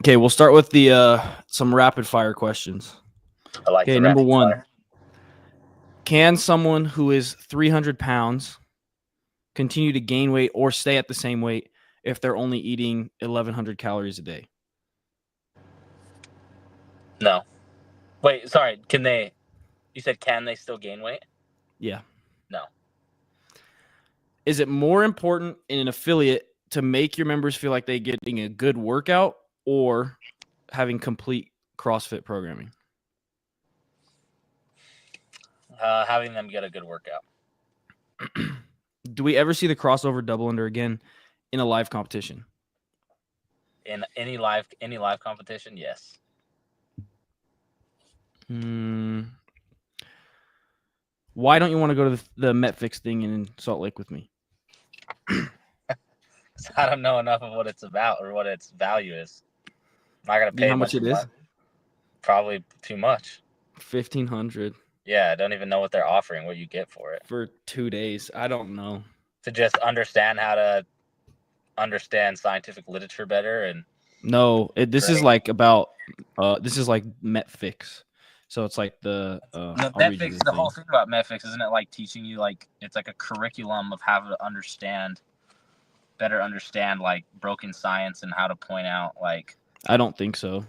Okay, we'll start with the some rapid fire questions. I like Okay, the number rapid one. fire. Can someone who is 300 pounds continue to gain weight or stay at the same weight if they're only eating 1,100 calories a day? No. Wait, sorry. Can they? You said can they still gain weight? Yeah. No. Is it more important in an affiliate to make your members feel like they're getting a good workout or having complete CrossFit programming? Having them get a good workout. Do we ever see the crossover double under again in a live competition? In any live competition, yes. Why don't you want to go to the MetFix thing in Salt Lake with me? I don't know enough of what it's about or what its value is. I'm not gonna pay. Do you know how much it is? Probably too much. 1,500. Yeah, I don't even know what they're offering. What you get for it for 2 days? I don't know. To just understand how to understand scientific literature better and. No, this is like about this is like MetFix. So it's like the MetFix. The whole thing about MetFix, isn't it like teaching you like it's like a curriculum of how to better understand like broken science and how to point out like. I don't think so.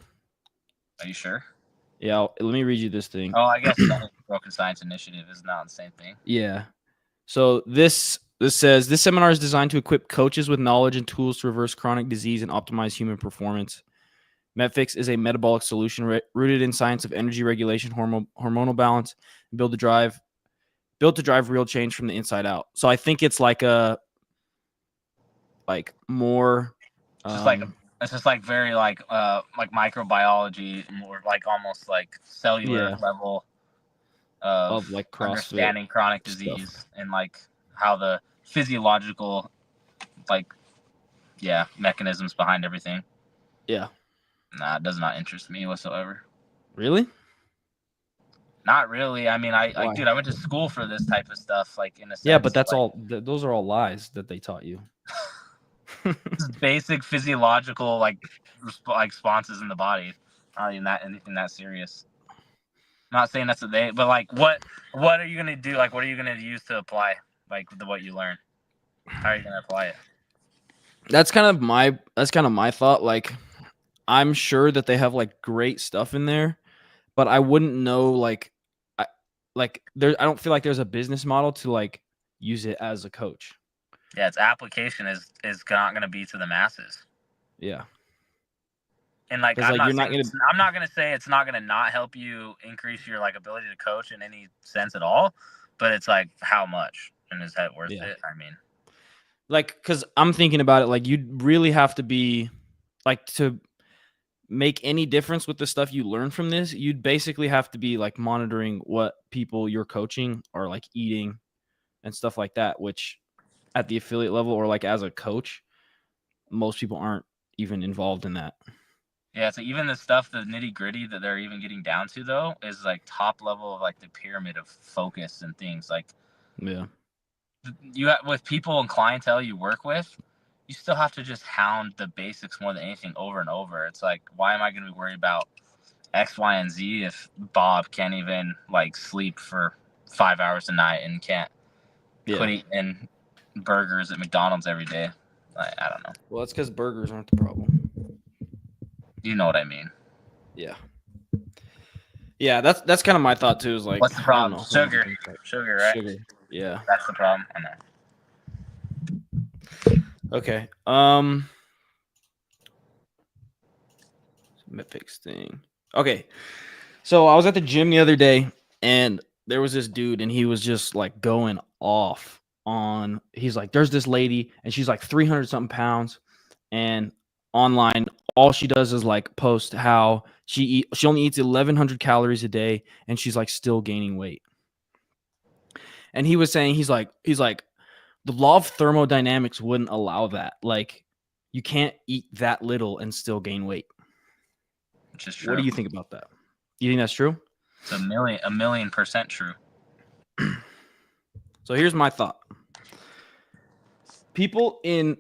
Are you sure? Yeah, let me read you this thing. Oh, I guess Broken Science Initiative is not the same thing. Yeah. So this says this seminar is designed to equip coaches with knowledge and tools to reverse chronic disease and optimize human performance. MetFix is a metabolic solution rooted in science of energy regulation, hormonal balance, and built to drive real change from the inside out. So I think it's like a more it's just like very like microbiology, more like almost like cellular level of like CrossFit understanding chronic disease stuff. And like how the physiological mechanisms behind everything. Yeah. Nah, it does not interest me whatsoever. Really? Not really. I mean, I went to school for this type of stuff, like in a sense. Yeah, but that's all. Those are all lies that they taught you. Basic physiological responses in the body. Not even anything that serious. I'm not saying that's but like what are you gonna do? Like what are you gonna use to apply like what you learn? How are you gonna apply it? That's kind of my thought. Like I'm sure that they have like great stuff in there, but I wouldn't know I don't feel like there's a business model to like use it as a coach. Yeah, its application is not going to be to the masses. Yeah. And like I'm not going to say it's not going to not help you increase your like ability to coach in any sense at all, but it's like how much and is that worth it? I mean, like cuz I'm thinking about it like you'd really have to be like to make any difference with the stuff you learn from this, you'd basically have to be like monitoring what people you're coaching are like eating and stuff like that, which at the affiliate level or like as a coach, most people aren't even involved in that. Yeah, so even the stuff, the nitty gritty that they're even getting down to though, is like top level of like the pyramid of focus and things like. Yeah. You with people and clientele you work with, you still have to just hound the basics more than anything over and over. It's like, why am I going to be worried about X, Y, and Z if Bob can't even like sleep for 5 hours a night and can't quit eating burgers at McDonald's every day? I don't know. Well, that's because burgers aren't the problem. You know what I mean? Yeah. Yeah, that's kind of my thought too. Is like, what's the problem? Sugar, right? Sugar. Yeah, that's the problem. I know. Okay. MetFix thing. Okay. So I was at the gym the other day and there was this dude and he was just like going off on, he's like, there's this lady and she's like 300 something pounds and online, all she does is like post how she only eats 1,100 calories a day and she's like still gaining weight. And he was saying, he's like, the law of thermodynamics wouldn't allow that. Like, you can't eat that little and still gain weight. Which is true. What do you think about that? You think that's true? It's a million percent true. So here's my thought. People in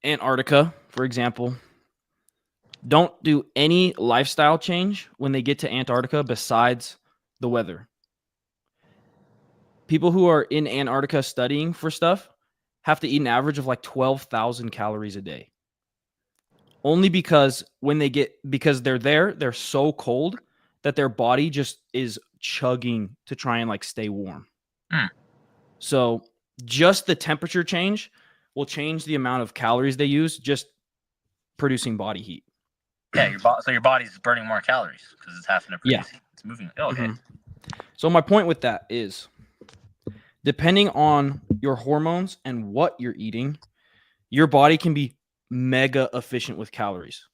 Antarctica, for example, don't do any lifestyle change when they get to Antarctica besides the weather. People who are in Antarctica studying for stuff have to eat an average of like 12,000 calories a day. Only because because they're there, they're so cold that their body just is chugging to try and like stay warm. Mm. So just the temperature change will change the amount of calories they use just producing body heat. Yeah, so your body's burning more calories because it's having to produce. Yeah. It's moving. Oh, okay. So my point with that is, depending on your hormones and what you're eating, your body can be mega efficient with calories.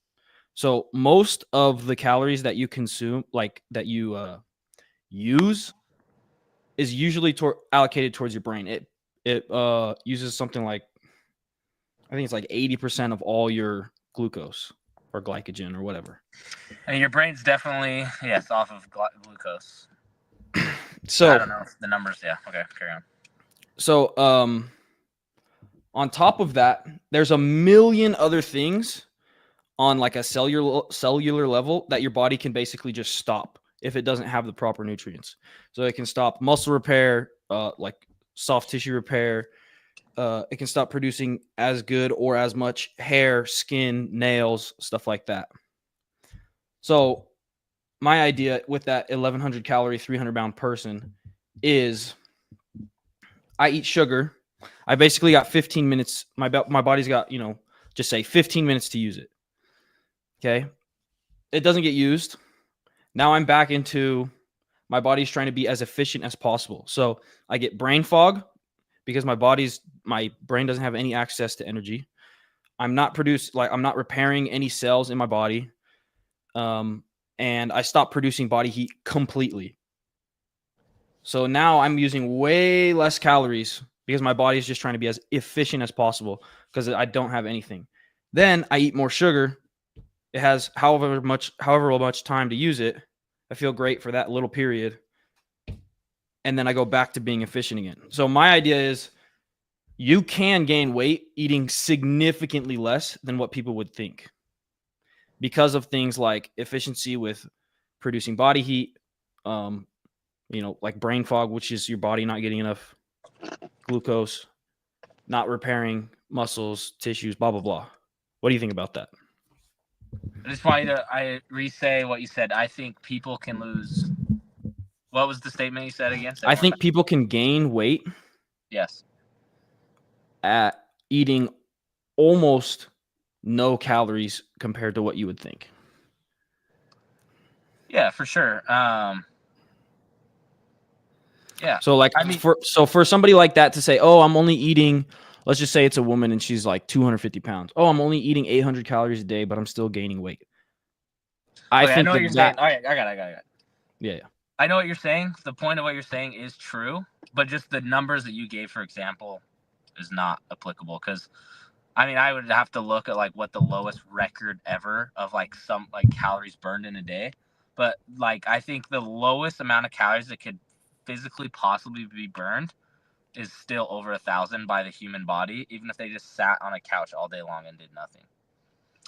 So most of the calories that you consume, like that you use, is usually allocated towards your brain. It uses something like, I think it's like 80% of all your glucose or glycogen or whatever. And your brain's definitely off of glucose. So I don't know the numbers. Yeah. Okay. Carry on. So on top of that, there's a million other things on like a cellular level that your body can basically just stop if it doesn't have the proper nutrients. So it can stop muscle repair, like soft tissue repair. It can stop producing as good or as much hair, skin, nails, stuff like that. So my idea with that 1,100 calorie, 300 pound person is, I eat sugar. I basically got 15 minutes. My body's got, just say 15 minutes to use it. Okay. It doesn't get used. Now I'm back into my body's trying to be as efficient as possible. So I get brain fog because my brain doesn't have any access to energy. I'm not repairing any cells in my body. And I stop producing body heat completely. So now I'm using way less calories because my body is just trying to be as efficient as possible because I don't have anything. Then I eat more sugar. It has however much time to use it. I feel great for that little period. And then I go back to being efficient again. So my idea is, you can gain weight eating significantly less than what people would think because of things like efficiency with producing body heat, like brain fog, which is your body not getting enough glucose, not repairing muscles, tissues, blah, blah, blah. What do you think about that? I just want you to re-say what you said. I think people can lose. What was the statement you said again? I think people can gain weight. Yes. At eating almost no calories compared to what you would think. Yeah, for sure. Yeah. So like, for somebody like that to say, oh, I'm only eating, let's just say it's a woman and she's like 250 pounds. Oh, I'm only eating 800 calories a day, but I'm still gaining weight. I think know what you're saying. All right, I got it. Yeah. I know what you're saying. The point of what you're saying is true, but just the numbers that you gave, for example, is not applicable because, I would have to look at like what the lowest record ever of like some like calories burned in a day. But like, I think the lowest amount of calories that could physically possibly be burned is still over 1,000 by the human body, even if they just sat on a couch all day long and did nothing.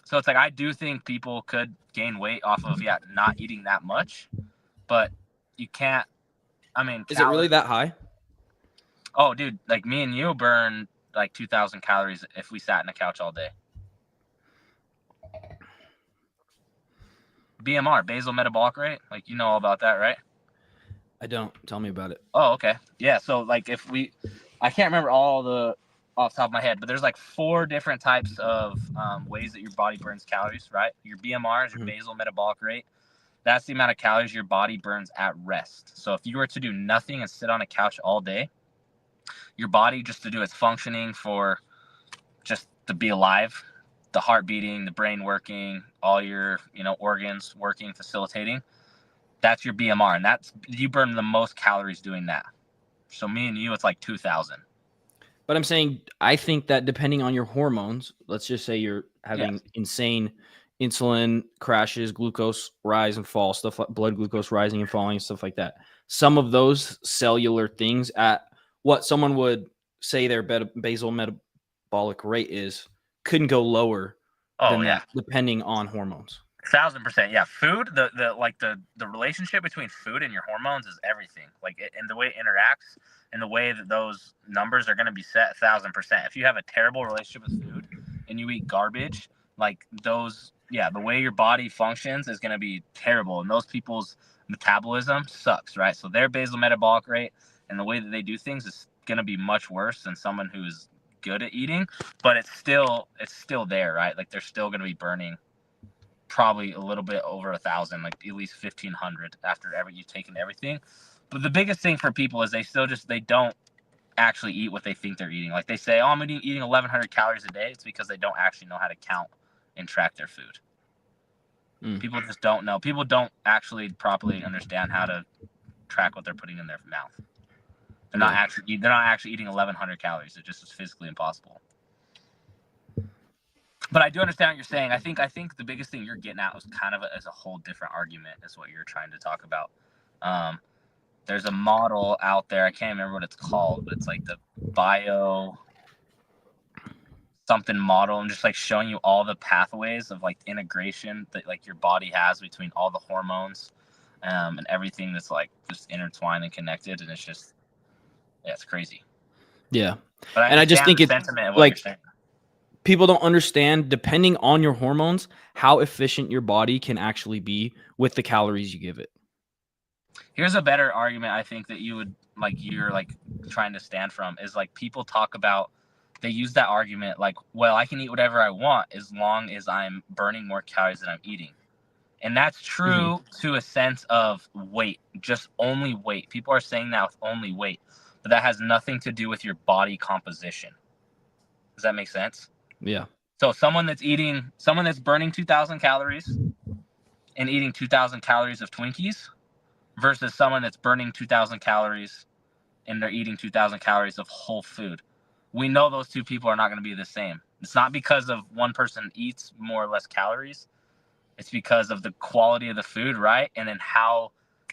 So it's like, I do think people could gain weight off of, not eating that much, but you can't, is it really that high? Oh, dude, like me and you burn like 2,000 calories if we sat in a couch all day. BMR, basal metabolic rate, like you know all about that, right? I don't. Tell me about it. Oh, okay. Yeah, so like I can't remember all the off the top of my head, but there's like 4 different types of ways that your body burns calories, right? Your BMR is your basal metabolic rate. That's the amount of calories your body burns at rest. So if you were to do nothing and sit on a couch all day, your body, just to do its functioning for just to be alive, the heart beating, the brain working, all your organs working, facilitating, that's your BMR, and you burn the most calories doing that. So me and you, it's like 2,000. But I'm saying, I think that depending on your hormones, let's just say you're having insane insulin crashes, glucose rise and fall, stuff like blood glucose rising and falling, stuff like that. Some of those cellular things at what someone would say their basal metabolic rate is couldn't go lower Oh than yeah, that, depending on hormones. 1000%. Yeah, food. The relationship between food and your hormones is everything. Like and the way it interacts and the way that those numbers are going to be set. 1000%. If you have a terrible relationship with food and you eat garbage, like those, yeah, the way your body functions is going to be terrible, and those people's metabolism sucks, right? So their basal metabolic rate and the way that they do things is going to be much worse than someone who is good at eating. But it's still there, right? Like they're still going to be burning probably a little bit over 1,000, like at least 1,500 after you've taken everything. But the biggest thing for people is they don't actually eat what they think they're eating. Like they say, oh, I'm eating 1,100 calories a day. It's because they don't actually know how to count and track their food. People just don't know. People don't actually properly understand how to track what they're putting in their mouth. They're not actually eating 1,100 calories. It just is physically impossible. But I do understand what you're saying. I think the biggest thing you're getting at was kind of as a whole different argument is what you're trying to talk about. There's a model out there. I can't remember what it's called, but it's like the bio something model, and just like showing you all the pathways of like integration that like your body has between all the hormones and everything that's like just intertwined and connected. And it's just, yeah, it's crazy. Yeah. But I And I just think the it's sentiment of what like you're saying. people don't understand, depending on your hormones, how efficient your body can actually be with the calories you give it. Here's a better argument I think that you're trying to stand from is like people talk about, they use that argument like, well, I can eat whatever I want as long as I'm burning more calories than I'm eating. And that's true to a sense of weight, just only weight. People are saying that with only weight, but that has nothing to do with your body composition. Does that make sense? Yeah. So someone that's burning 2,000 calories and eating 2,000 calories of Twinkies versus someone that's burning 2,000 calories and they're eating 2,000 calories of whole food. We know those two people are not going to be the same. It's not because of one person eats more or less calories. It's because of the quality of the food, right? And then how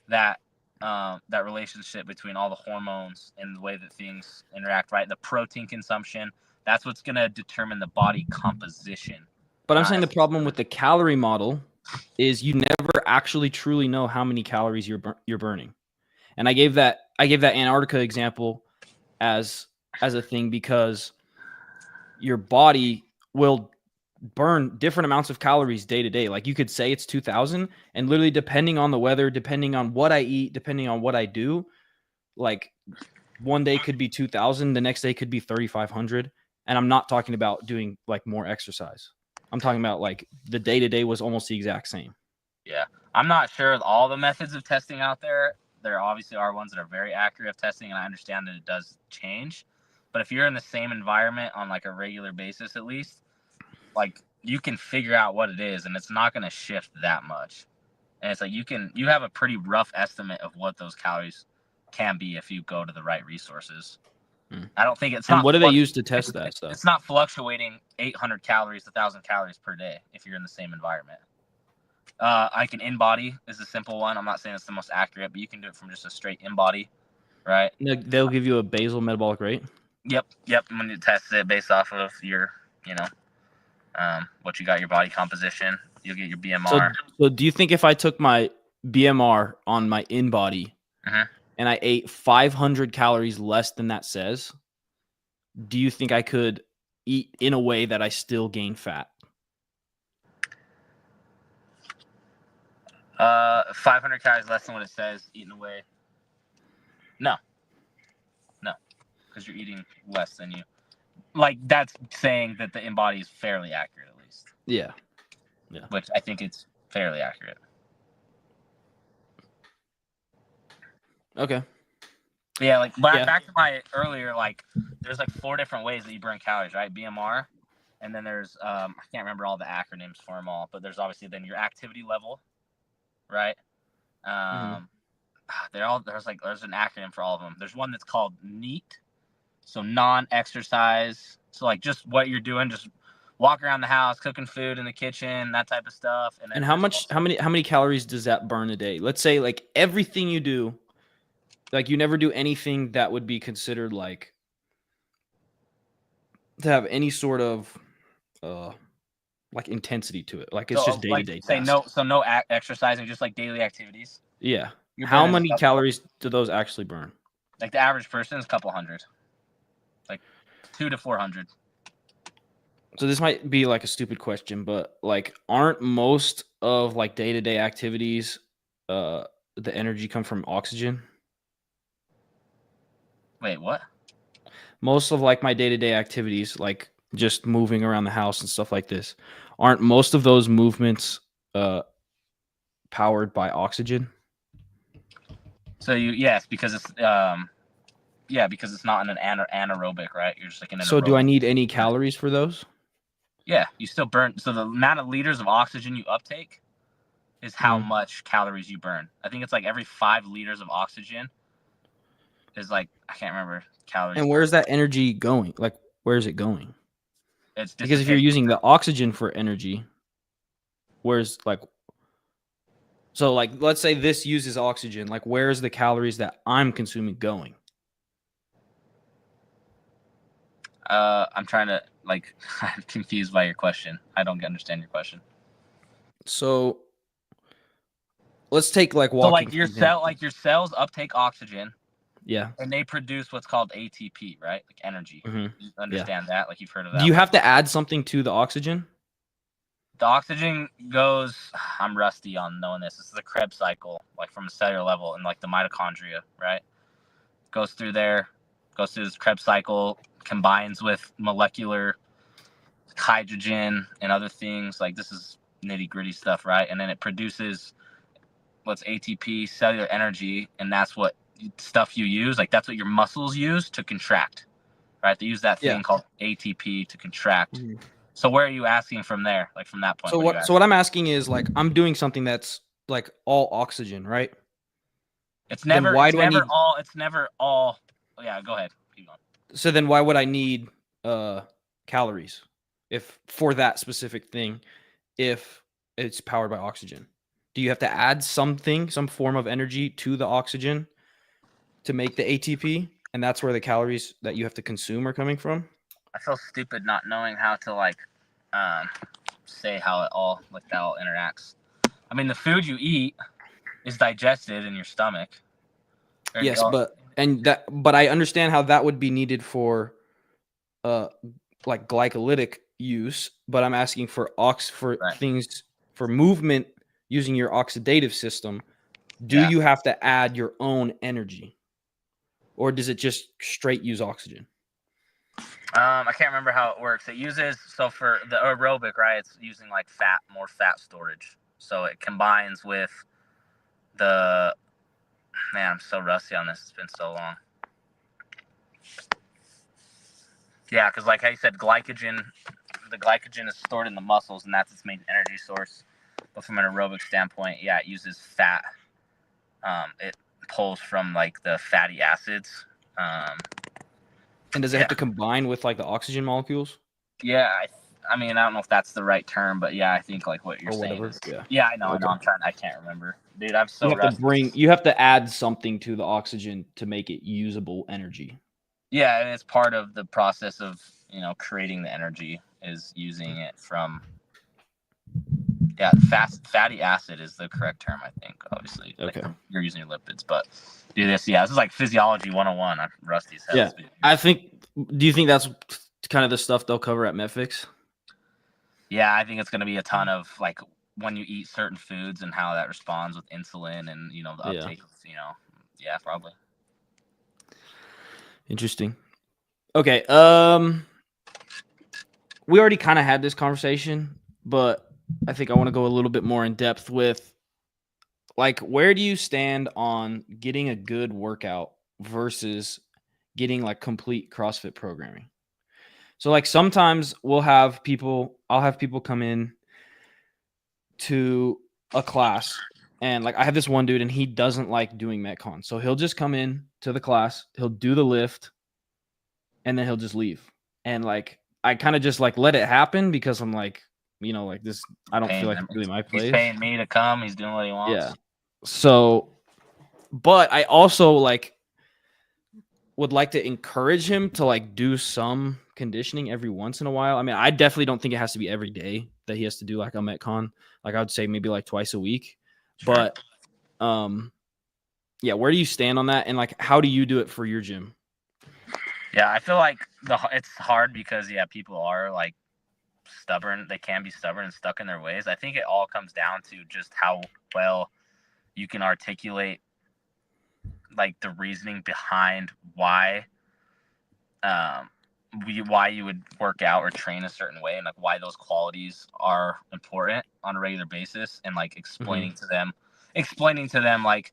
that that relationship between all the hormones and the way that things interact, right? The protein consumption, that's what's going to determine the body composition. But I'm saying the problem with the calorie model is you never actually truly know how many calories you're burning. And I gave that Antarctica example as a thing because your body will burn different amounts of calories day to day. Like you could say it's 2,000, and literally depending on the weather, depending on what I eat, depending on what I do, like one day could be 2,000, the next day could be 3,500. And I'm not talking about doing like more exercise. I'm talking about like the day to day was almost the exact same. Yeah. I'm not sure of all the methods of testing out there. There obviously are ones that are very accurate of testing, and I understand that it does change. But if you're in the same environment on like a regular basis, at least, like you can figure out what it is, and it's not going to shift that much. And it's like you have a pretty rough estimate of what those calories can be if you go to the right resources. I don't think it's And not. what do they use to test that stuff? It's not fluctuating 800 calories, 1,000 calories per day if you're in the same environment. I can in-body is a simple one. I'm not saying it's the most accurate, but you can do it from just a straight in-body, right? They'll give you a basal metabolic rate. Yep. When you test it based off of your, what you got, your body composition, you'll get your BMR. So do you think if I took my BMR on my in-body and I ate 500 calories less than that says, do you think I could eat in a way that I still gain fat? 500 calories less than what it says, eating away. No, because you're eating less than you. Like that's saying that the in-body is fairly accurate, at least. Yeah. Which I think it's fairly accurate. Okay. Yeah, like back to my earlier, like there's like 4 different ways that you burn calories, right? BMR, and then there's I can't remember all the acronyms for them all, but there's obviously then your activity level, right? There's an acronym for all of them. There's one that's called NEAT, so non-exercise. So like just what you're doing, just walk around the house, cooking food in the kitchen, that type of stuff. And then how many calories does that burn a day? Let's say like everything you do, like you never do anything that would be considered like to have any sort of like intensity to it. Like it's So just day to like day say tasks. no, so no exercising, just like daily activities. Yeah. You're How burning many stuff. calories do those actually burn? Like the average person is a couple hundred, like 200 to 400. So this might be like a stupid question, but like aren't most of like day to day activities the energy come from oxygen? Wait, what? Most of like my day to day activities, like just moving around the house and stuff like this, aren't most of those movements uh powered by oxygen? So yes, because it's because it's not in an anaerobic, right? You're just like in an So do I aerobic. need any calories for those? Yeah, you still burn. So the amount of liters of oxygen you uptake is how Mhm. much calories you burn. I think it's like every 5 liters of oxygen is like, I can't remember calories And per. where's that energy going? Like where is it going? It's Because if you're dissipating. using the oxygen for energy, where's like so like let's say this uses oxygen, like where's the calories that I'm consuming going? I'm trying to like. I'm confused by your question. I don't understand your question. So let's take like So walking for example. your cells uptake oxygen Yeah. and they produce what's called ATP, right? Like energy. Hmm. You Yeah. understand that? Like you've heard of Do that you one. have to add something to the oxygen? The oxygen goes. I'm rusty on knowing this. This is a Krebs cycle, like from a cellular level, and like the mitochondria, right? Goes through there, goes through this Krebs cycle, combines with molecular hydrogen and other things. Like this is nitty gritty stuff, right? And then it produces what's ATP, cellular energy, and that's what stuff you use. Like that's what your muscles use to contract, right? They use that Yeah. thing called ATP to contract. Mhm. So where are you asking from there? Like from that point, So what are you what asking? I'm asking is like I'm doing something that's like all oxygen, right? Then why do I need It's never all. Oh, yeah, go ahead. Keep going. so then why would I need calories if for that specific thing if it's powered by oxygen? Do you have to add something, some form of energy to the oxygen to make the ATP? And that's where the calories that you have to consume are coming from? I feel stupid not knowing how to like um, say how it all like that all interacts. I mean, the food you eat is digested in your stomach. Yes, but I understand how that would be needed for uh like glycolytic use, but I'm asking for for Right. things for movement using your oxidative system. Do Yeah. you have to add your own energy? Or does it just straight use oxygen? I can't remember how it works. It uses so for the aerobic, right? It's using like more fat storage. So it combines with the man. I'm so rusty on this. It's been so long. Yeah, because like I said, the glycogen is stored in the muscles, and that's its main energy source. But from an aerobic standpoint, yeah, it uses fat. It pulls from like the fatty acids. Um, And does it yeah, have to combine with like the oxygen molecules yeah. I mean, I don't know if that's the right term, but yeah, I think like what you're or saying whatever? is. Yeah. Yeah, I know. Okay. I'm trying. I can't remember, dude. I'm so rusty. You have to add something to the oxygen to make it usable energy. Yeah, and it's part of the process of creating the energy is using it from. Yeah, fatty acid is the correct term, I think. Obviously, Okay. you're using your lipids, but do this. Yeah, this is like physiology 101. I'm rusty as hell. Yeah. I think do you think that's kind of the stuff they'll cover at Medfix? Yeah, I think it's going to be a ton of like when you eat certain foods and how that responds with insulin and the Yeah. uptake of yeah, probably. Interesting. Okay. We already kind of had this conversation, but I think I want to go a little bit more in depth with like where do you stand on getting a good workout versus getting like complete CrossFit programming? So like sometimes I'll have people come in to a class and like I have this one dude and he doesn't like doing Metcon. So he'll just come in to the class, he'll do the lift, and then he'll just leave. And like I kind of just like let it happen because I'm like, like this I don't feel like it's really my He's place. paying me to come. He's doing what he wants. Yeah. So but I also like would like to encourage him to like do some conditioning every once in a while. I mean, I definitely don't think it has to be every day. that he has to do like a Metcon. Like I would say maybe like twice a week. Sure. But yeah, where do you stand on that? And like, how do you do it for your gym? Yeah, I feel like it's hard because people are like stubborn. They can be stubborn and stuck in their ways. I think it all comes down to just how well you can articulate like the reasoning behind why why you would work out or train a certain way, and like why those qualities are important on a regular basis, and like explaining to them like,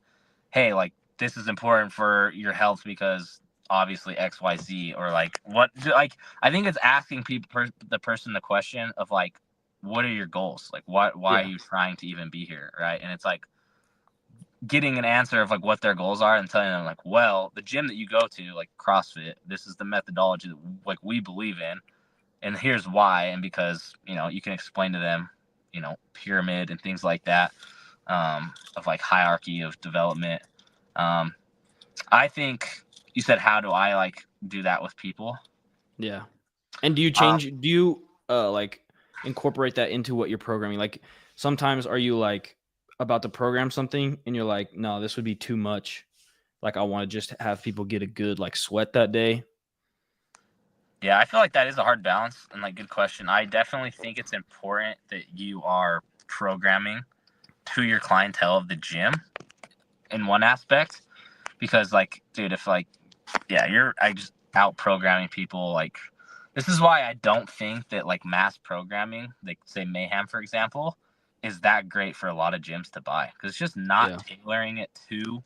hey, like this is important for your health because obviously XYZ, or like what, like I think it's asking the person the question of like, what are your goals, like why are you trying to even be here, right? And it's like getting an answer of like what their goals are and telling them like, well, the gym that you go to, like CrossFit, this is the methodology that like we believe in, and here's why. And because you can explain to them pyramid and things like that, of like hierarchy of development. I think you said, how do I like do that with people? Yeah. And do you change, do you like incorporate that into what you're programming? Like sometimes are you like about to program something and you're like, no, this would be too much. Like I want to just have people get a good like sweat that day. Yeah, I feel like that is a hard balance, and like good question. I definitely think it's important that you are programming to your clientele of the gym in one aspect, because like, dude, if like, I just out programming people, like this is why I don't think that like mass programming, like say Mayhem for example, is that great for a lot of gyms to buy, because it's just not tailoring it to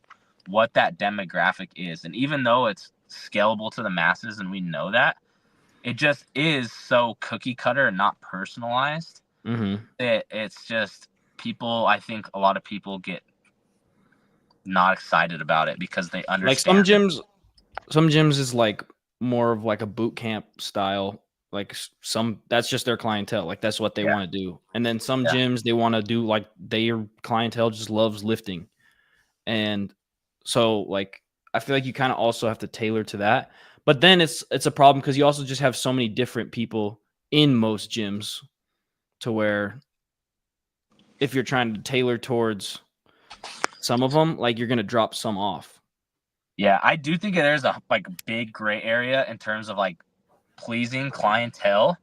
what that demographic is. And even though it's scalable to the masses and we know that, it just is so cookie cutter and not personalized. It's just people, I think a lot of people get not excited about it because they understand. Like some gyms is like more of like a boot camp style. Like that's just their clientele. Like that's what they want to do. And then some gyms, they want to do like their clientele just loves lifting. And so like, I feel like you kind of also have to tailor to that. But then it's a problem because you also just have so many different people in most gyms to where if you're trying to tailor towards some of them, like you're going to drop some off. Yeah, I do think there's a like big gray area in terms of like pleasing clientele,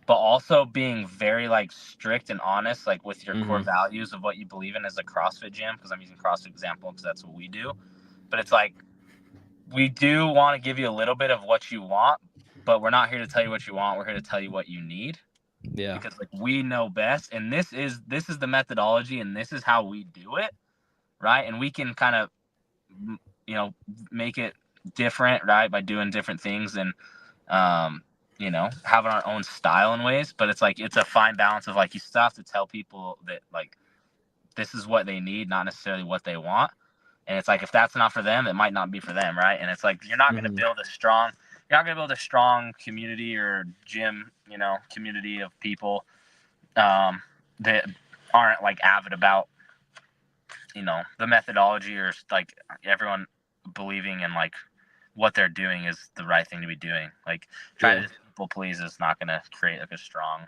but also being very like strict and honest, like with your core values of what you believe in as a CrossFit gym. Because I'm using CrossFit example because that's what we do. But it's like, we do want to give you a little bit of what you want, but we're not here to tell you what you want. We're here to tell you what you need. Yeah. Because like we know best, and this is the methodology, and this is how we do it, right? And we can kind of make it different, right, by doing different things and having our own style in ways. But it's like, it's a fine balance of like, you still have to tell people that like this is what they need, not necessarily what they want. And it's like, if that's not for them, it might not be for them, right? And it's like, you're not going to build a strong community or gym community of people that aren't like avid about the methodology, or like everyone believing in like what they're doing is the right thing to be doing. Like trying to people please is not going to create like a strong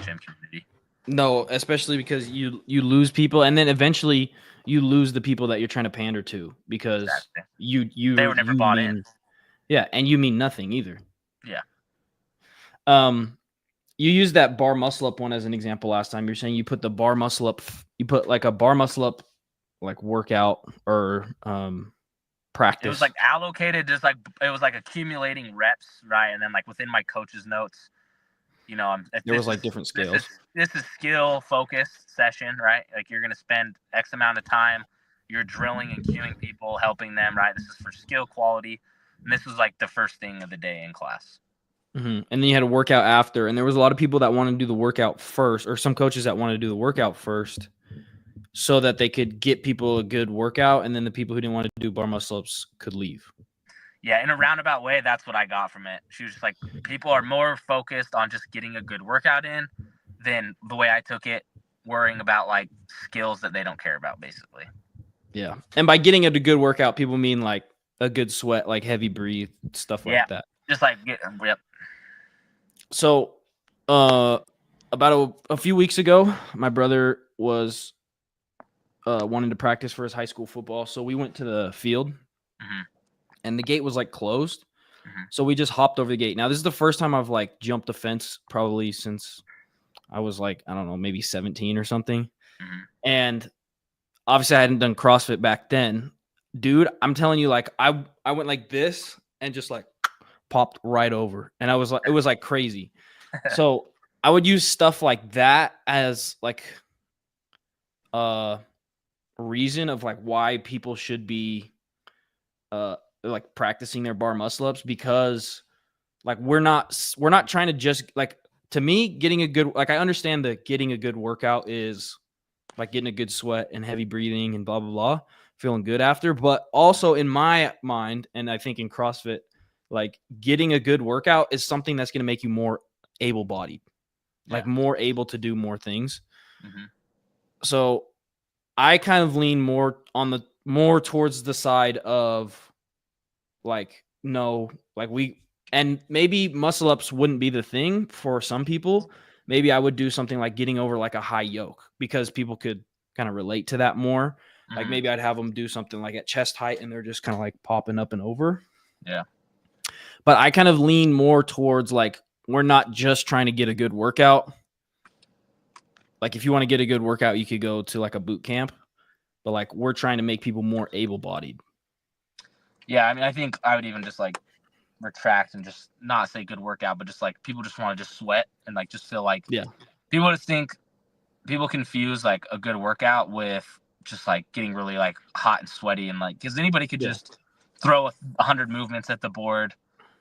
gym community. No, especially because you lose people, and then eventually you lose the people that you're trying to pander to because they were never bought in. Yeah, and you mean nothing either. Yeah. You used that bar muscle up one as an example last time. You're saying you put the bar muscle up, you put like a bar muscle up like workout or practice. It was like allocated, just like it was like accumulating reps, right? And then like within my coach's notes, there was like different scales. This is skill focused session, right? Like you're gonna spend X amount of time, you're drilling and cueing people, helping them, right? This is for skill quality, and this was like the first thing of the day in class. And then you had a workout after, and there was a lot of people that wanted to do the workout first, or some coaches that wanted to do the workout first, so that they could get people a good workout, and then the people who didn't want to do bar muscle ups could leave. Yeah, in a roundabout way, that's what I got from it. She was just like, people are more focused on just getting a good workout in than the way I took it, worrying about like skills that they don't care about, basically. Yeah, and by getting a good workout, people mean like a good sweat, like heavy breathe, stuff like that. Just like So, about a few weeks ago, my brother was wanting to practice for his high school football, so we went to the field, Mhm. and the gate was like closed. Mhm. So we just hopped over the gate. Now this is the first time I've like jumped a fence probably since I was like, I don't know, maybe 17 or something. Mhm. And obviously I hadn't done CrossFit back then. Dude, I'm telling you, like I went like this and just like popped right over. And I was like, it was like crazy. So I would use stuff like that as like a reason of like why people should be uh like practicing their bar muscle ups, because like we're not trying to just like, to me, getting a good, like I understand that getting a good workout is like getting a good sweat and heavy breathing and blah blah blah, feeling good after, but also in my mind, and I think in CrossFit, like getting a good workout is something that's going to make you more able-bodied, Yeah. like more able to do more things. Mhm. So I kind of lean more towards the side of like, no, like and maybe muscle ups wouldn't be the thing for some people. Maybe I would do something like getting over like a high yoke, because people could kind of relate to that more. Like Mhm. maybe I'd have them do something like at chest height and they're just kind of like popping up and over. Yeah. But I kind of lean more towards like, we're not just trying to get a good workout. Like if you want to get a good workout, you could go to like a boot camp, but like we're trying to make people more able-bodied. Yeah. I mean, I think I would even just like retract and just not say good workout, but just like people just want to just sweat and like just feel like Yeah. people confuse like a good workout with just like getting really like hot and sweaty, and like because anybody could Yeah. just throw 100 movements at the board.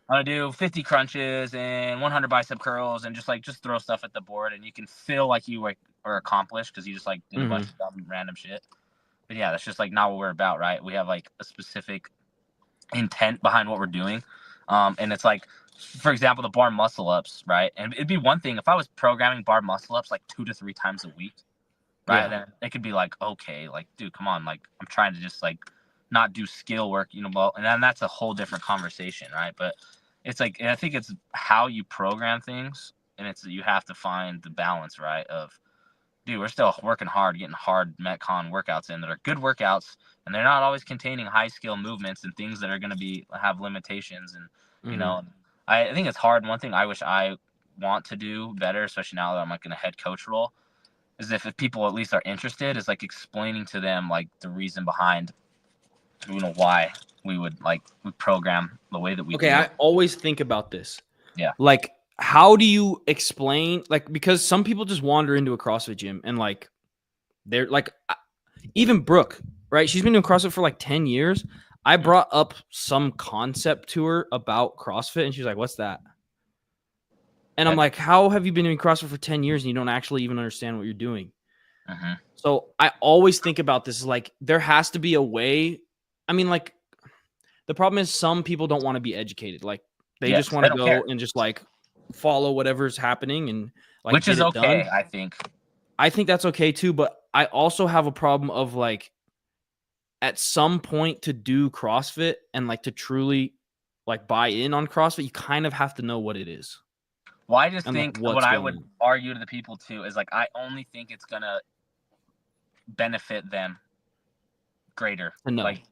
I'm gonna do 50 crunches and 100 bicep curls and just throw stuff at the board, and you can feel like you like are accomplished because you just like did a bunch Mm-hmm. of dumb random shit. But yeah, that's just like not what we're about, right? We have like a specific intent behind what we're doing. And it's like, for example, the bar muscle ups, right? And it'd be one thing if I was programming bar muscle ups like 2 to 3 times a week, right? Yeah. Then it could be like, okay, like, dude, come on, like, I'm trying to just like not do skill work, well, and then that's a whole different conversation, right? But it's like, I think it's how you program things, and it's you have to find the balance, right? Of dude, we're still working hard, getting hard Metcon workouts in that are good workouts, and they're not always containing high skill movements and things that are going to be have limitations. And you Mm-hmm. know, I think it's hard. One thing I wish I want to do better, especially now that I'm like in a head coach role, is if people at least are interested, is like explaining to them like the reason behind why we program the way that we Okay, do. I always think about this. Yeah. Like, how do you explain, like, because some people just wander into a CrossFit gym and like they're like, even Brooke, right? She's been doing CrossFit for like 10 years. I brought up some concept to her about CrossFit and she's like, "What's that?" And I'm Yep. like, "How have you been doing CrossFit for 10 years and you don't actually even understand what you're doing?" Mm-hmm. So I always think about this, like there has to be a way. I mean, like the problem is some people don't want to be educated. Like they just Yes, want they to don't go care, and just like follow whatever's happening and like which get is it done. okay, I think. I think that's okay too, but I also have a problem of like at some point to do CrossFit and like to truly like buy in on CrossFit, you kind of have to know what it is Well, I just and like think what what's I going would on. argue to the people too is like I only think it's gonna benefit them greater. To know. Like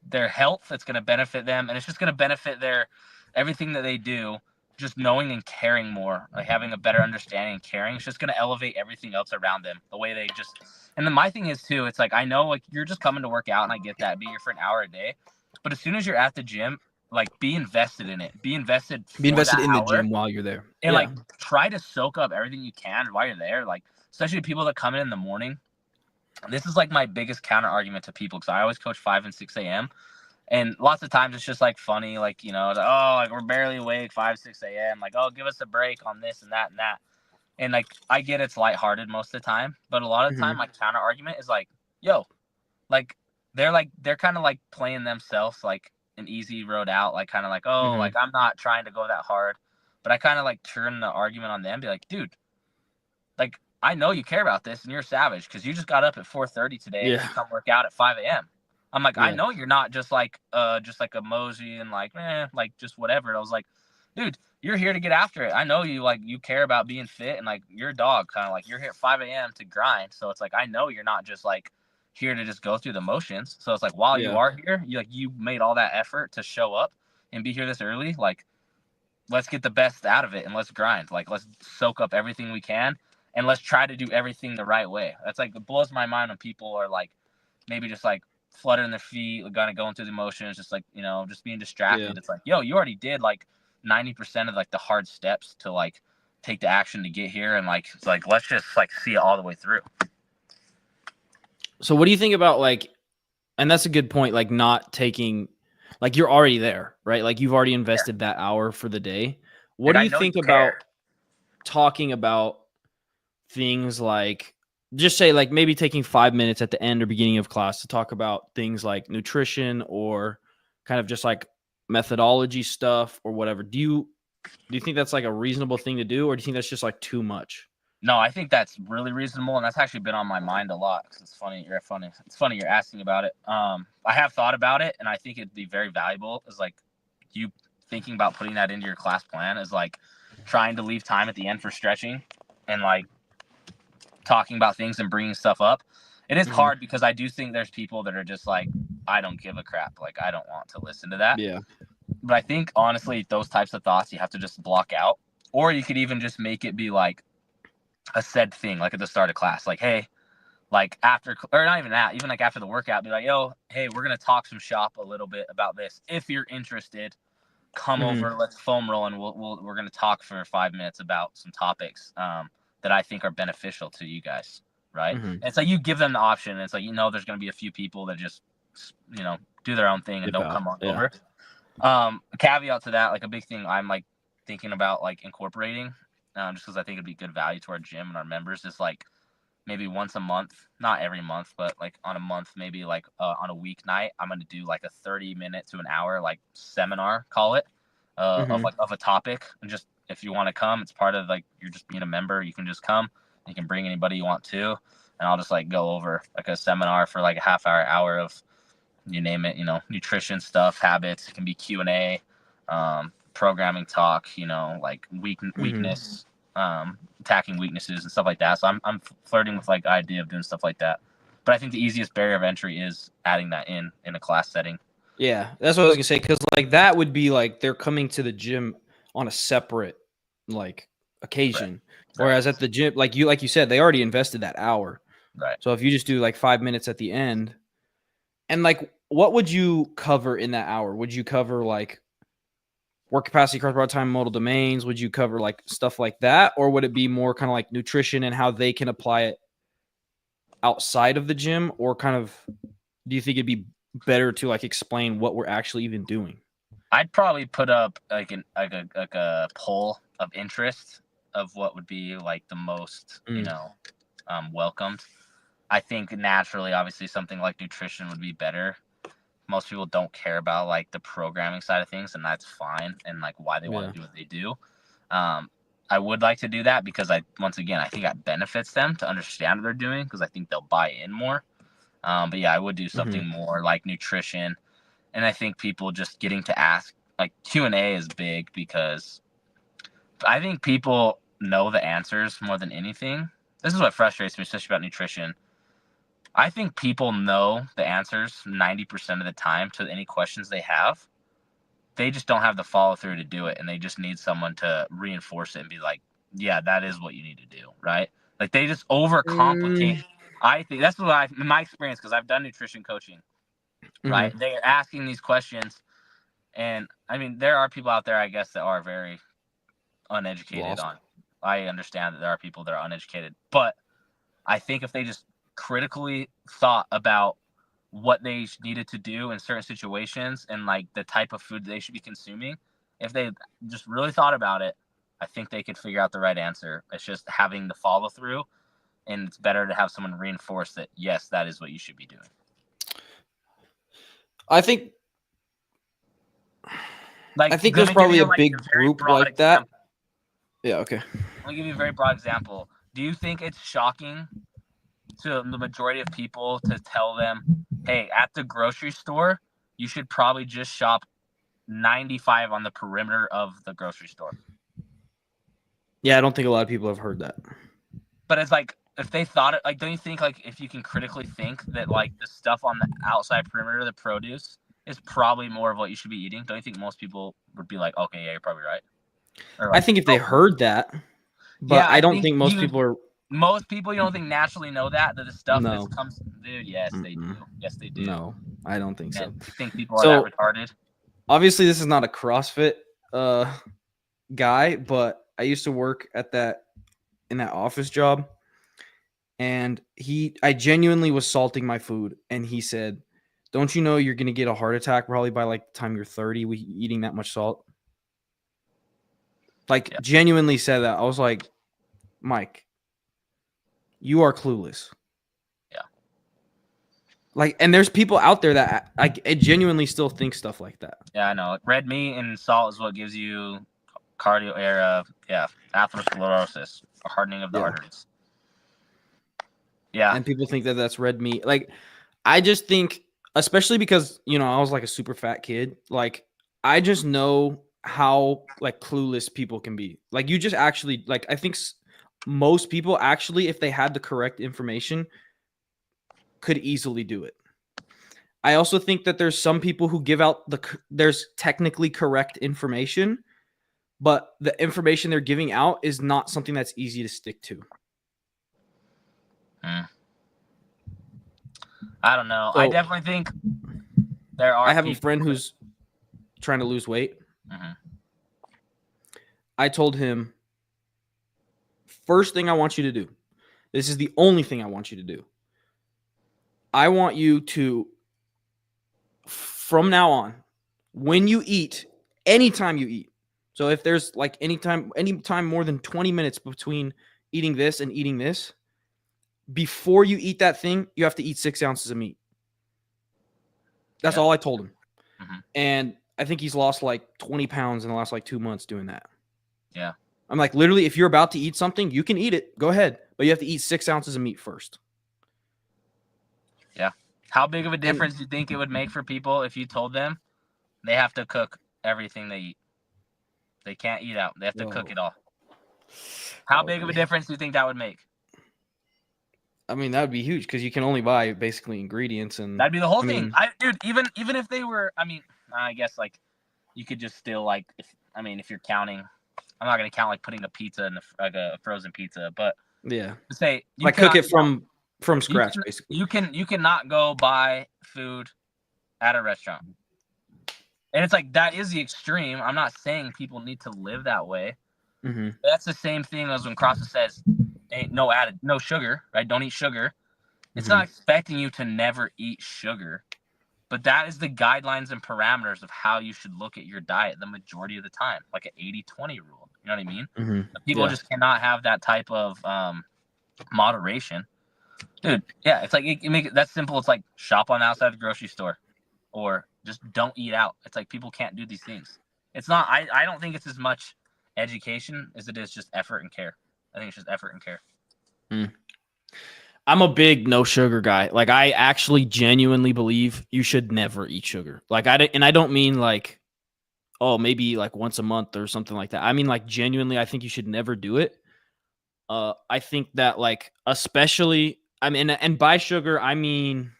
their health, it's gonna benefit them, and it's just gonna benefit their everything that they do. Just knowing and caring more, like having a better understanding and caring, it's just gonna elevate everything else around them. The way they just, and then my thing is too, it's like I know like you're just coming to work out, and I get that, be here for an hour a day, but as soon as you're at the gym, like be invested in it, be invested Be for invested that in the hour, gym while you're there. and Yeah. like try to soak up everything you can while you're there. Like especially people that come in the morning. This is like my biggest counter argument to people because I always coach 5 and 6 a.m. And lots of times it's just like funny, like oh, like we're barely awake 5 6 a.m. Like oh, give us a break on this and that and that. And like I get it's lighthearted most of the time, but a lot of the time Mhm. my counter argument is yo, like they're kind of like playing themselves like an easy road out, like kind of like oh, Mhm. like I'm not trying to go that hard, but I kind of like turn the argument on them, be like, dude, like I know you care about this and you're savage because you just got up at 4:30 today Yeah. to come work out at 5 a.m. I'm like, I Yeah. know you're not just like a mosey and like, like just whatever. And I was like, dude, you're here to get after it. I know you care about being fit, and like you're a dog, kind of like you're here at 5 a.m. to grind. So it's like I know you're not just like here to just go through the motions. So it's like while you are here, you made all that effort to show up and be here this early. Like, let's get the best out of it and let's grind. Like, let's soak up everything we can and let's try to do everything the right way. That's like, it blows my mind when people are like maybe just like fluttering their feet, kind of going through the motions, just like, just being distracted. It's like, yo, you already did like 90% of like the hard steps to like take the action to get here. And like, it's like, let's just like see it all the way through. So what do you think about like, and that's a good point, like not taking, like you're already there, right? Like you've already invested that hour for the day. What do you think about talking about things like, just say like maybe taking 5 minutes at the end or beginning of class to talk about things like nutrition or kind of just like methodology stuff or whatever. Do you think that's like a reasonable thing to do, or do you think that's just like too much? No, I think that's really reasonable, and that's actually been on my mind a lot. Cause it's funny you're asking about it. I have thought about it, and I think it'd be very valuable. Is like you thinking about putting that into your class plan is like trying to leave time at the end for stretching and like talking about things and bringing stuff up. It is hard because I do think there's people that are just like, I don't give a crap. Like, I don't want to listen to that. Yeah. But I think honestly, those types of thoughts you have to just block out, or you could even just make it be like a said thing, like at the start of class, like, hey, like after, or not even that, even like after the workout, be like, yo, hey, we're going to talk some shop a little bit about this. If you're interested, come over, let's foam roll, and we're going to talk for 5 minutes about some topics that I think are beneficial to you guys. Right. And so you give them the option. And it's like, there's going to be a few people that just, do their own thing and don't come on over. A caveat to that, like a big thing I'm like thinking about like incorporating, just because I think it'd be good value to our gym and our members, is like maybe once a month, not every month, but like on a month, maybe like on a weeknight, I'm going to do like a 30-minute to an hour, like seminar, call it, of a topic. And just, if you want to come, it's part of like, you're just being a member. You can just come, you can bring anybody you want to, and I'll just like go over like a seminar for like a half hour of, you name it, nutrition stuff, habits. It can be Q&A, programming talk, like weakness, attacking weaknesses and stuff like that. So I'm flirting with like the idea of doing stuff like that. But I think the easiest barrier of entry is adding that in a class setting. Yeah, that's what I was gonna say, because like that would be like they're coming to the gym on a separate like occasion, whereas at the gym, like you said, they already invested that hour. Right. So if you just do like 5 minutes at the end, and like, what would you cover in that hour? Would you cover like work capacity, cross bar time, modal domains? Would you cover like stuff like that, or would it be more kind of like nutrition and how they can apply it outside of the gym, or kind of, do you think it'd be better to like explain what we're actually even doing? I'd probably put up like a poll of interest of what would be like the most welcomed. I think naturally, obviously, something like nutrition would be better. Most people don't care about like the programming side of things, and that's fine, and like why they want to do what they do. I would like to do that because once again, I think that benefits them to understand what they're doing, because I think they'll buy in more. But yeah, I would do something more like nutrition. And I think people just getting to ask, like Q&A is big, because I think people know the answers more than anything. This is what frustrates me, especially about nutrition. I think people know the answers 90% of the time to any questions they have. They just don't have the follow through to do it. And they just need someone to reinforce it and be like, yeah, that is what you need to do. Right. Like they just overcomplicate. I think that's what in my experience, because I've done nutrition coaching, right? They're asking these questions. And I mean, there are people out there, I guess, that are very uneducated on. I understand that there are people that are uneducated, but I think if they just critically thought about what they needed to do in certain situations and like the type of food they should be consuming, if they just really thought about it, I think they could figure out the right answer. It's just having the follow through, and it's better to have someone reinforce that, yes, that is what you should be doing. I think there's probably a big group like that. Yeah, okay. I'll give you a very broad example. Do you think it's shocking to the majority of people to tell them, hey, at the grocery store, you should probably just shop 95 on the perimeter of the grocery store. Yeah, I don't think a lot of people have heard that. But it's like, if they thought it, like, don't you think, like, if you can critically think that, like, the stuff on the outside perimeter of the produce is probably more of what you should be eating? Don't you think most people would be like, okay, yeah, you're probably right? Or like, I think if they heard that, but yeah, I don't think most people are. Most people, you don't think naturally know that the stuff No. that comes, dude. Yes, they do. Yes, they do. No, I don't think so. And you think people are that retarded? Obviously, this is not a CrossFit guy, but I used to work in that office job, and I genuinely was salting my food, and he said, "Don't you know you're gonna get a heart attack probably by like the time you're 30 eating that much salt?" Like, genuinely said that. I was like, Mike, you are clueless. Yeah. Like, and there's people out there that I genuinely still think stuff like that. Yeah, I know. Red meat and salt is what gives you atherosclerosis, a hardening of the arteries. Yeah. And people think that that's red meat. Like, I just think, especially because, you know, I was like a super fat kid. Like, I just know how like clueless people can be. Like, you just actually, like, I think most people actually, if they had the correct information, could easily do it. I also think that there's some people who give out there's technically correct information, but the information they're giving out is not something that's easy to stick to. I don't know. So, I definitely think there are. I have a friend who's trying to lose weight. Mm-hmm. I told him, first thing I want you to do, this is the only thing I want you to do. I want you to, from now on, when you eat, anytime you eat, so if there's like anytime more than 20 minutes between eating this and eating this, before you eat that thing, you have to eat 6 ounces of meat. That's all I told him. Mm-hmm. And I think he's lost like 20 pounds in the last like 2 months doing that. Yeah. I'm like, literally, if you're about to eat something, you can eat it. Go ahead. But you have to eat 6 ounces of meat first. Yeah. How big of a difference do you think it would make for people if you told them they have to cook everything they eat? They can't eat out. They have to cook it all. How big of a difference do you think that would make? I mean, that would be huge because you can only buy basically ingredients, and that'd be the whole thing. Dude, even if they were, I guess like you could just still like, if you're counting, I'm not gonna count like putting a pizza in a frozen pizza, but yeah, say you like cook it from scratch, basically. You cannot go buy food at a restaurant, and it's like that is the extreme. I'm not saying people need to live that way. Mm-hmm. That's the same thing as when CrossFit says, "Ain't no sugar, right? Don't eat sugar." It's not expecting you to never eat sugar, but that is the guidelines and parameters of how you should look at your diet the majority of the time, like an 80-20 rule. You know what I mean? Mm-hmm. People just cannot have that type of moderation. Dude, yeah, it's like you make it that simple. It's like shop on the outside of the grocery store or just don't eat out. It's like people can't do these things. It's not, I don't think it's as much education as it is just effort and care. I think it's just effort and care. I'm a big no sugar guy. Like, I actually genuinely believe you should never eat sugar. Like, I don't mean like, oh, maybe like once a month or something like that. I mean, like, genuinely, I think you should never do it. I think that, like, especially, and by sugar, I mean,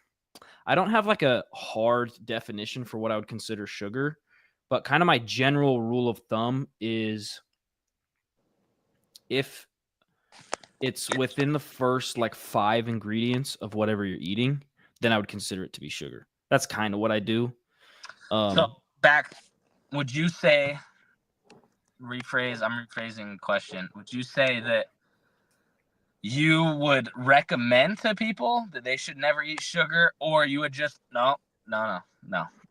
I don't have like a hard definition for what I would consider sugar, but kind of my general rule of thumb is if it's within the first like 5 ingredients of whatever you're eating, then I would consider it to be sugar. That's kind of what I do. Would you say, I'm rephrasing the question. Would you say that you would recommend to people that they should never eat sugar, or you would just, no.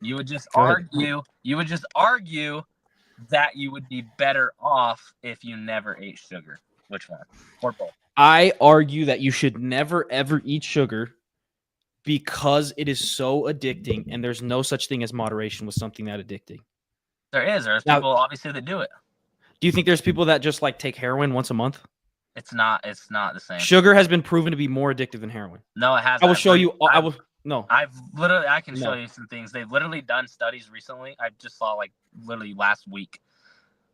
You would just argue that you would be better off if you never ate sugar? Which one? Or both? I argue that you should never, ever eat sugar because it is so addicting, and there's no such thing as moderation with something that addicting. There's people obviously that do it. Do you think there's people that just like take heroin once a month? It's not the same. Sugar has been proven to be more addictive than heroin. No, it hasn't. I will show you. No, I can show no. you some things. They've literally done studies recently. I just saw like literally last week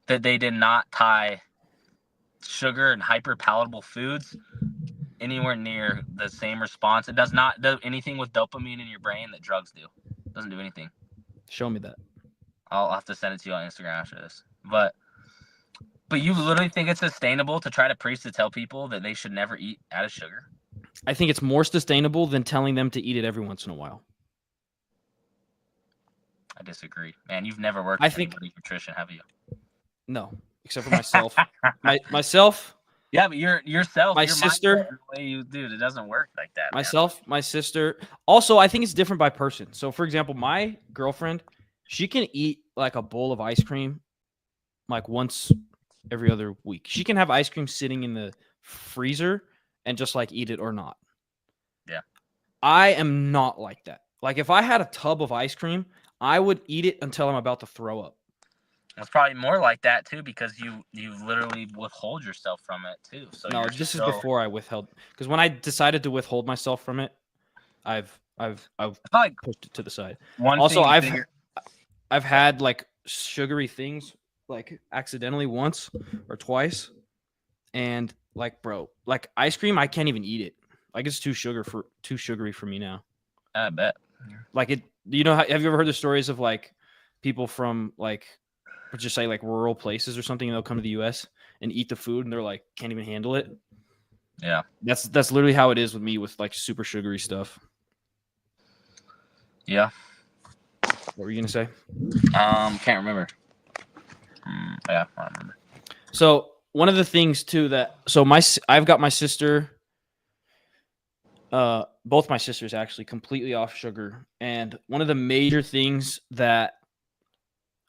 that they did not tie sugar and hyper palatable foods anywhere near the same response. It does not do anything with dopamine in your brain that drugs do. It doesn't do anything. Show me that. I'll have to send it to you on Instagram after this. But you literally think it's sustainable to try to preach to tell people that they should never eat added sugar? I think it's more sustainable than telling them to eat it every once in a while. I disagree. Man, you've never worked I with think anybody's nutrition, have you? no, except for myself. Myself, Yeah, but yourself, my your sister, mindset, the way you dude, it doesn't work like that, man. myself, my sister. Also, I think it's different by person. So, for example, my girlfriend, she can eat like a bowl of ice cream like once every other week. She can have ice cream sitting in the freezer and just like eat it or not. Yeah. I am not like that. Like if I had a tub of ice cream, I would eat it until I'm about to throw up. It's probably more like that too because you literally withhold yourself from it too. So No, this is before I withheld, because when I decided to withhold myself from it, I've like pushed it to the side. one Also, thing I've had like sugary things like accidentally once or twice, and like bro, like ice cream, I can't even eat it. Like it's too sugary for me now. I bet. Like it, you know, have you ever heard the stories of like people from like, let's just say like rural places or something, and they'll come to the U.S. and eat the food, and they're like can't even handle it. Yeah. That's literally how it is with me with like super sugary stuff. Yeah. What were you gonna say? Can't remember. Yeah, I don't remember. So one of the things too that I've got my sister, both my sisters actually completely off sugar, and one of the major things that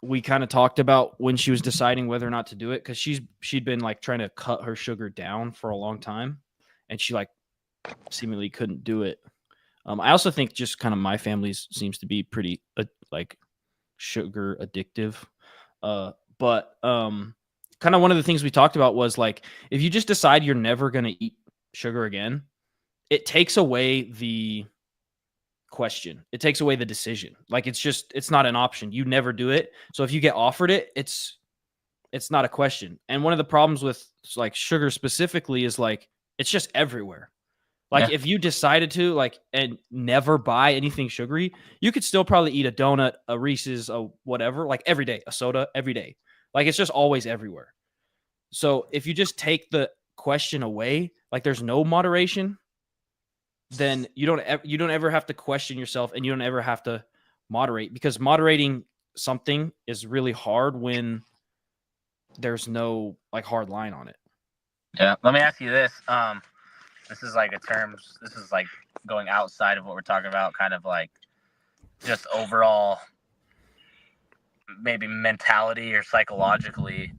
we kind of talked about when she was deciding whether or not to do it, because she'd been like trying to cut her sugar down for a long time, and she like seemingly couldn't do it. I also think just kind of my family seems to be pretty like sugar addictive. But kind of one of the things we talked about was like if you just decide you're never going to eat sugar again, it takes away the question. It takes away the decision. Like it's not an option. You never do it. So if you get offered it, it's not a question. And one of the problems with like sugar specifically is like it's just everywhere. Like if you decided to like and never buy anything sugary, you could still probably eat a donut, a Reese's, a whatever, like every day, a soda every day. Like it's just always everywhere. So if you just take the question away, like there's no moderation, then you don't ever have to question yourself, and you don't ever have to moderate, because moderating something is really hard when there's no like hard line on it. Yeah. Let me ask you this. This is like this is like going outside of what we're talking about, kind of like just overall maybe mentality or psychologically.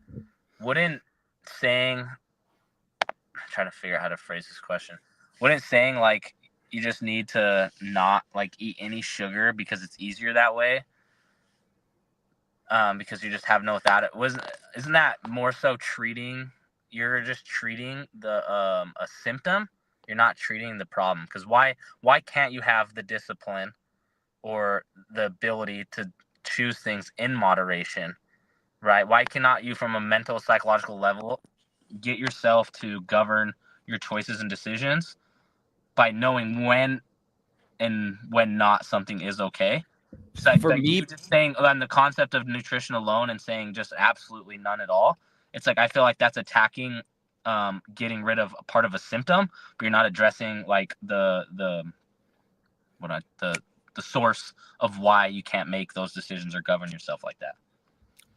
Wouldn't saying, I'm trying to figure out how to phrase this question. Wouldn't saying like you just need to not like eat any sugar because it's easier that way? Because you just have no without it. Isn't that more so you're just treating the a symptom? You're not treating the problem. Because why can't you have the discipline or the ability to choose things in moderation, right? Why cannot you, from a mental, psychological level, get yourself to govern your choices and decisions by knowing when and when not something is okay? Just like, For me, you just saying on the concept of nutrition alone and saying just absolutely none at all. It's like I feel like that's attacking, getting rid of a part of a symptom, but you're not addressing like the source of why you can't make those decisions or govern yourself like that.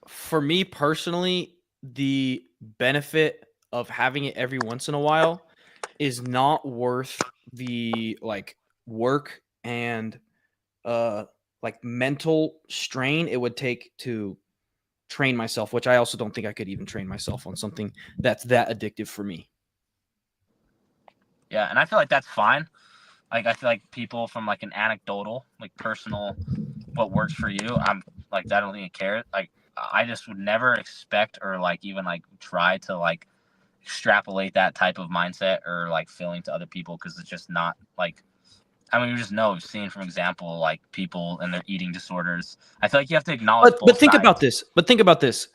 For me personally, the benefit of having it every once in a while is not worth the like work and like mental strain it would take to train myself, which I also don't think I could even train myself on something that's that addictive for me. Yeah, and I feel like that's fine. Like I feel like people from like an anecdotal, like personal, what works for you, I'm like I don't even care. Like I just would never expect or like even like try to like extrapolate that type of mindset or like feeling to other people, because it's just not like I mean, you just know, we've seen from example, like people and their eating disorders. I feel like you have to acknowledge both But think sides. about this. But think about this.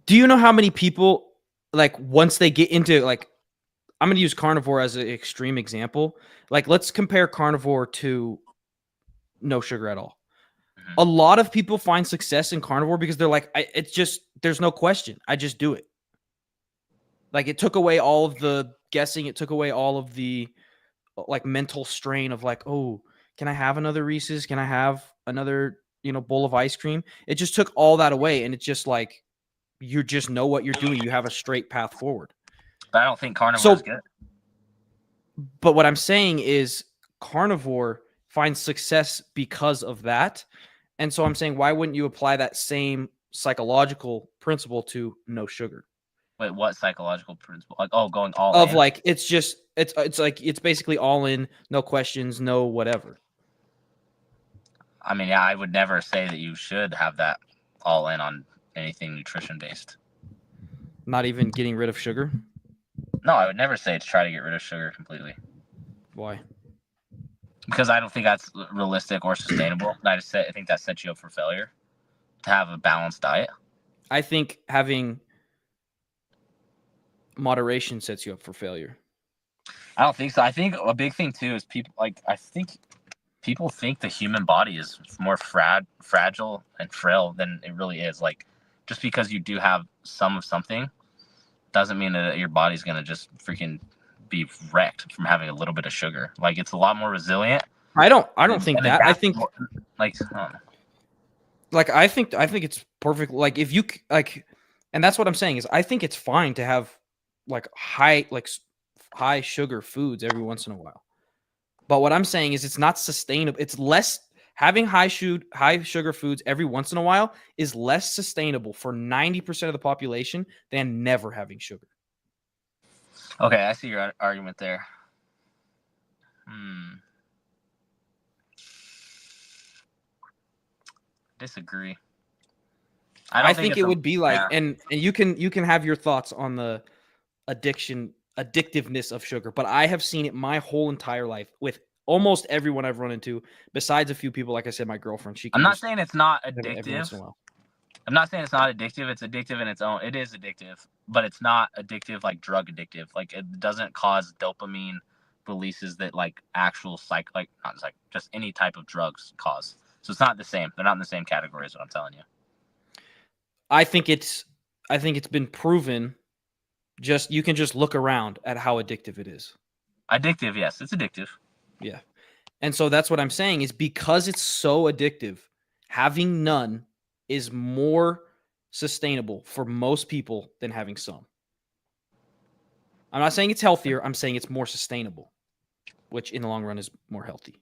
Do you know how many people, like, once they get into, like, I'm going to use carnivore as an extreme example. Like, let's compare carnivore to no sugar at all. Mhm. A lot of people find success in carnivore because they're like, it's just, there's no question. I just do it. Like, it took away all of the guessing. It took away all of the, like, mental strain of like, oh, can I have another Reese's? Can I have another, bowl of ice cream? It just took all that away. And it's just like, you just know what you're doing. You have a straight path forward. But I don't think carnivore is So, good. but what I'm saying is carnivore finds success because of that. And so I'm saying, why wouldn't you apply that same psychological principle to no sugar? Wait, what psychological principle? Like, oh, going all Of in? like, it's like, it's basically all in, no questions, no whatever. I mean, yeah, I would never say that you should have that all in on anything nutrition based. Not even getting rid of sugar. No, I would never say to try to get rid of sugar completely. Why? Because I don't think that's realistic or sustainable. I think that sets you up for failure to have a balanced diet. I think having moderation sets you up for failure. I don't think so. I think a big thing too is I think people think the human body is more fragile and frail than it really is. Like, just because you do have some of something doesn't mean that your body's gonna just freaking be wrecked from having a little bit of sugar. Like, it's a lot more resilient. I don't think and that. I think adaptable. Like, I don't know. like I think it's perfect. Like, if you like, and that's what I'm saying is I think it's fine to have like high sugar foods every once in a while. But what I'm saying is it's not sustainable. It's less having high sugar foods every once in a while is less sustainable for 90% of the population than never having sugar. Okay, I see your argument there. Disagree. I think it would be like, and you can have your thoughts on the addictiveness of sugar, but I have seen it my whole entire life with almost everyone I've run into, besides a few people. Like I said, my girlfriend, she can. I'm not saying it's not have it every once addictive. in a while. I'm not saying it's not addictive. It's addictive in its own. It is addictive, but it's not addictive like drug addictive. Like, it doesn't cause dopamine releases that like actual like not like just any type of drugs cause. So it's not the same. They're not in the same category as what I'm telling you. I think it's been proven. You can just look around at how addictive it is. Addictive, yes, it's addictive. Yeah. And so that's what I'm saying is because it's so addictive, having none is more sustainable for most people than having some. I'm not saying it's healthier. I'm saying it's more sustainable, which in the long run is more healthy.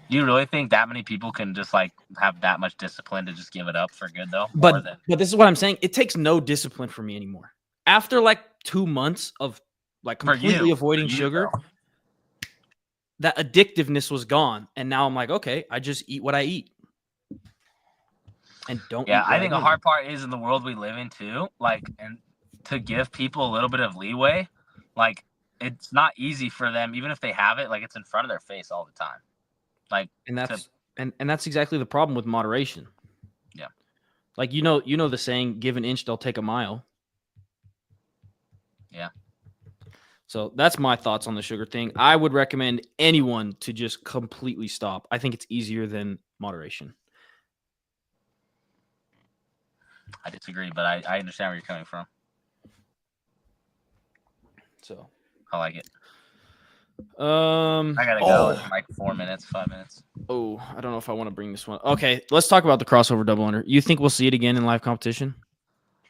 Do you really think that many people can just like have that much discipline to just give it up for good though? But this is what I'm saying. It takes no discipline for me anymore. After like 2 months of like completely avoiding sugar, that addictiveness was gone. And now I'm like, okay, I just eat what I eat. And don't. Yeah, I think the hard part is in the world we live in too. Like, and to give people a little bit of leeway, like, it's not easy for them, even if they have it. Like, it's in front of their face all the time. Like, and that's exactly the problem with moderation. Yeah. Like, you know the saying, give an inch, they'll take a mile. Yeah. So that's my thoughts on the sugar thing. I would recommend anyone to just completely stop. I think it's easier than moderation. I disagree, but I understand where you're coming from. So I like it. I gotta go in like 4 minutes, 5 minutes. Oh, I don't know if I want to bring this one. Okay, let's talk about the crossover double under. You think we'll see it again in live competition?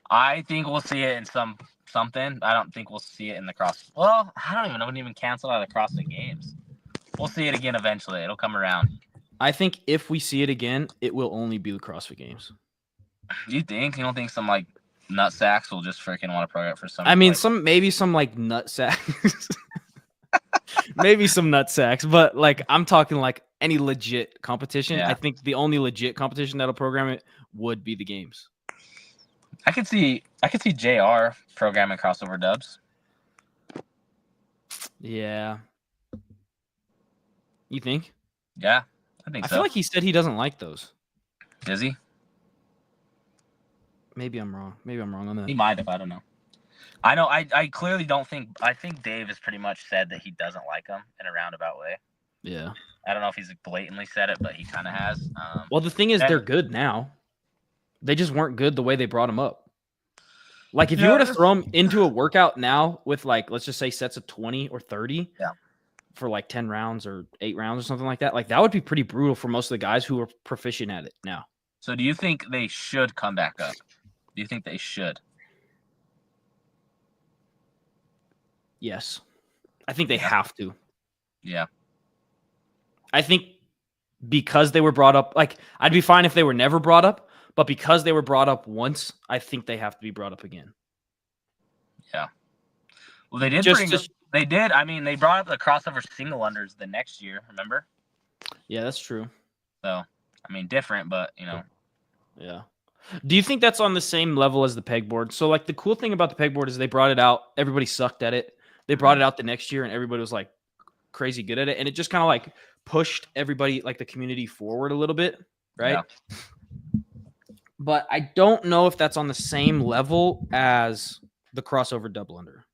I think we'll see it in something. I don't think we'll see it in the cross. Well, I don't even know. Wouldn't even cancel out of the CrossFit Games. We'll see it again eventually. It'll come around. I think if we see it again, it will only be the CrossFit Games. You think? You don't think some like nut sacks will just freaking want to program for some? I mean, maybe some like nut sacks. Maybe some nut sacks, but like I'm talking like any legit competition. Yeah. I think the only legit competition that'll program it would be the games. I could see JR programming crossover dubs. Yeah. You think? Yeah, I think I so. feel like he said he doesn't like those. Does he? Maybe I'm wrong. Maybe I'm wrong on that. He might have. I don't know. I know. I clearly don't think. I think Dave has pretty much said that he doesn't like them in a roundabout way. Yeah. I don't know if he's blatantly said it, but he kind of has. Well, the thing is, and- they're good now. They just weren't good the way they brought them up. Like, if you Yeah, were to that's- throw them into a workout now with, like, let's just say sets of 20 or 30 Yeah. for like 10 rounds or 8 rounds or something like that, like, that would be pretty brutal for most of the guys who are proficient at it now. So do you think they should come back up? Do you think they should? Yes. I think they Yeah. have to. Yeah. I think because they were brought up, like, I'd be fine if they were never brought up, but because they were brought up once, I think they have to be brought up again. Yeah. Well, they did they did. I mean, they brought up the crossover single unders the next year, remember? Yeah, that's true. So, I mean, different, but, Yeah. Do you think that's on the same level as the pegboard? So, like, the cool thing about the pegboard is they brought it out. Everybody sucked at it. They brought it out the next year, and everybody was, like, crazy good at it. And it just kind of, like, pushed everybody, like, the community forward a little bit, right? Yeah. But I don't know if that's on the same level as the crossover double under.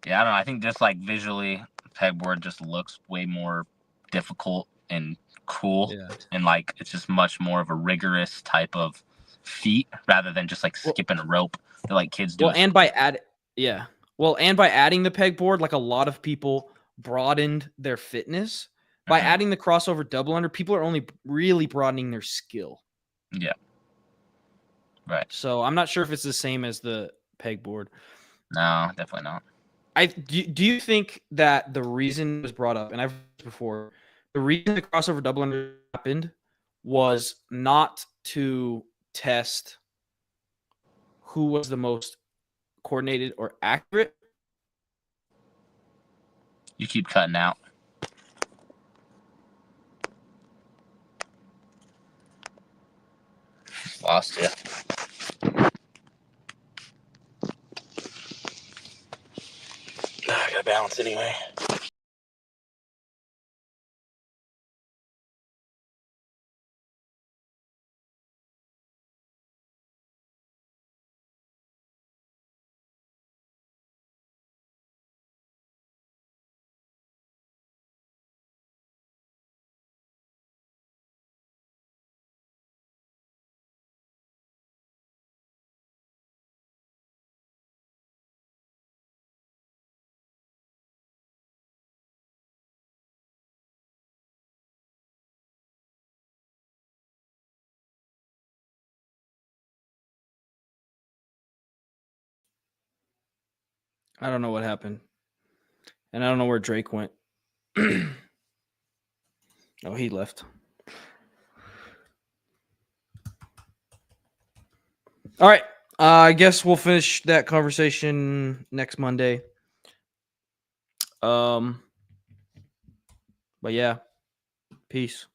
Yeah, I don't know. I think just, like, visually, pegboard just looks way more difficult and cool. Yeah. And, like, it's just much more of a rigorous type of feat rather than just, like, skipping a rope that, like, kids do. Well, and by adding the pegboard, like, a lot of people broadened their fitness. By adding the crossover double under, people are only really broadening their skill. Yeah. Right. So I'm not sure if it's the same as the pegboard. No, definitely not. Do you think that the reason it was brought up, and I've heard this before, the reason the crossover double under happened was not to test who was the most coordinated or accurate? You keep cutting out. Lost you. I gotta balance anyway. I don't know what happened. And I don't know where Drake went. Oh, he left. All right. I guess we'll finish that conversation next Monday. But yeah, peace.